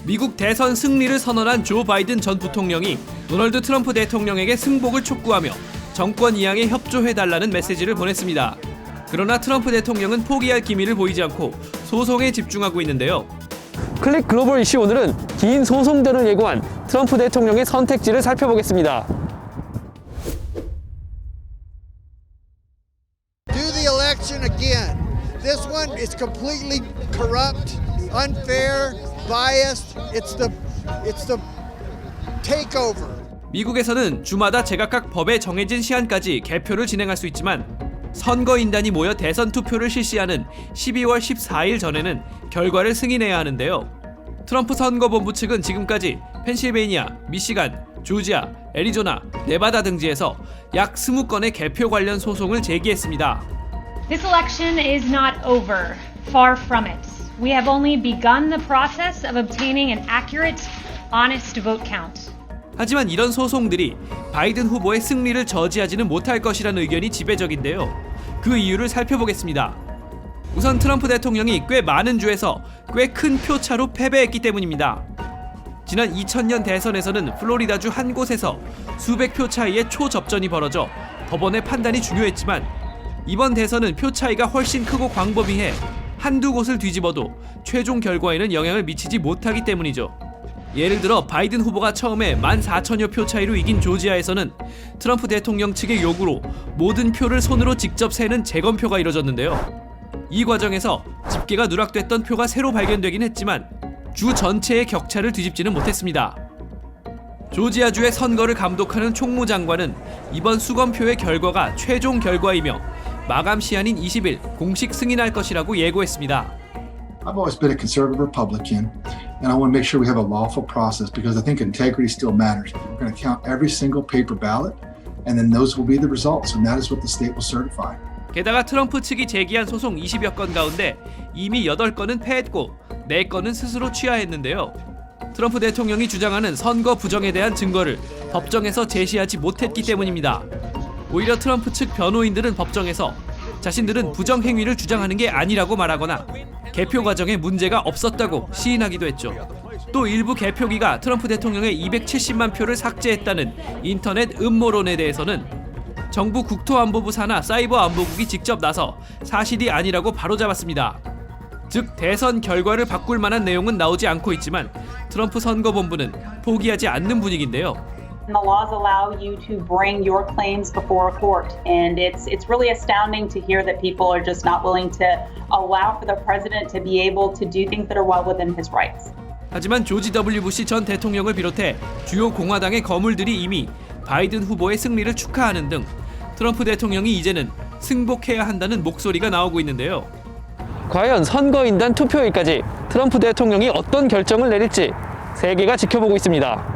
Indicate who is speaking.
Speaker 1: 미국 대선 승리를 선언한 조 바이든 전 부통령이 도널드 트럼프 대통령에게 승복을 촉구하며 정권 이양에 협조해달라는 메시지를 보냈습니다. 그러나 트럼프 대통령은 포기할 기미를 보이지 않고 소송에 집중하고 있는데요.
Speaker 2: 클릭 글로벌 이슈 오늘은 긴 소송전을 예고한 트럼프 대통령의 선택지를 살펴보겠습니다.
Speaker 3: Do the election again. This one is completely corrupt, unfair, biased. It's the takeover.
Speaker 1: 미국에서는 주마다 제각각 법에 정해진 시한까지 개표를 진행할 수 있지만 선거인단이 모여 대선 투표를 실시하는 12월 14일 전에는 결과를 승인해야 하는데요. 트럼프 선거본부 측은 지금까지 펜실베이니아, 미시간, 조지아, 애리조나, 네바다 등지에서 약 20건의 개표 관련 소송을 제기했습니다.
Speaker 4: This election is not over. Far from it. We have only begun the process of obtaining an accurate, honest vote count.
Speaker 1: 하지만 이런 소송들이 바이든 후보의 승리를 저지하지는 못할 것이라는 의견이 지배적인데요. 그 이유를 살펴보겠습니다. 우선 트럼프 대통령이 꽤 많은 주에서 꽤 큰 표차로 패배했기 때문입니다. 지난 2000년 대선에서는 플로리다주 한 곳에서 수백 표 차이의 초접전이 벌어져 법원의 판단이 중요했지만 이번 대선은 표 차이가 훨씬 크고 광범위해 한두 곳을 뒤집어도 최종 결과에는 영향을 미치지 못하기 때문이죠. 예를 들어 바이든 후보가 처음에 14,000여 표 차이로 이긴 조지아에서는 트럼프 대통령 측의 요구로 모든 표를 손으로 직접 세는 재검표가 이뤄졌는데요. 이 과정에서 집계가 누락됐던 표가 새로 발견되긴 했지만 주 전체의 격차를 뒤집지는 못했습니다. 조지아주의 선거를 감독하는 총무장관은 이번 수검표의 결과가 최종 결과이며 마감 시한인 20일 공식 승인할 것이라고 예고했습니다.
Speaker 5: I've always been a conservative Republican, and I want to make sure we have a lawful process because I think integrity still matters. We're going to count every single paper ballot, and then those will be the results, and that is what the state will certify.
Speaker 1: 게다가 트럼프 측이 제기한 소송 20여 건 가운데 이미 8건은 패했고 4건은 스스로 취하했는데요. 트럼프 대통령이 주장하는 선거 부정에 대한 증거를 법정에서 제시하지 못했기 때문입니다. 오히려 트럼프 측 변호인들은 법정에서 자신들은 부정 행위를 주장하는 게 아니라고 말하거나 개표 과정에 문제가 없었다고 시인하기도 했죠. 또 일부 개표기가 트럼프 대통령의 270만 표를 삭제했다는 인터넷 음모론에 대해서는 정부 국토안보부 산하 사이버안보국이 직접 나서 사실이 아니라고 바로잡았습니다. 즉 대선 결과를 바꿀 만한 내용은 나오지 않고 있지만 트럼프 선거본부는 포기하지 않는 분위기인데요.
Speaker 6: The laws allow you to bring your claims before a court, and it's really astounding to hear that people are just not willing to allow for the president to be able to do things that are well within his rights.
Speaker 1: 하지만 조지 W. 부시 전 대통령을 비롯해 주요 공화당의 거물들이 이미 바이든 후보의 승리를 축하하는 등 트럼프 대통령이 이제는 승복해야 한다는 목소리가 나오고 있는데요.
Speaker 2: 과연 선거인단 투표일까지 트럼프 대통령이 어떤 결정을 내릴지 세계가 지켜보고 있습니다.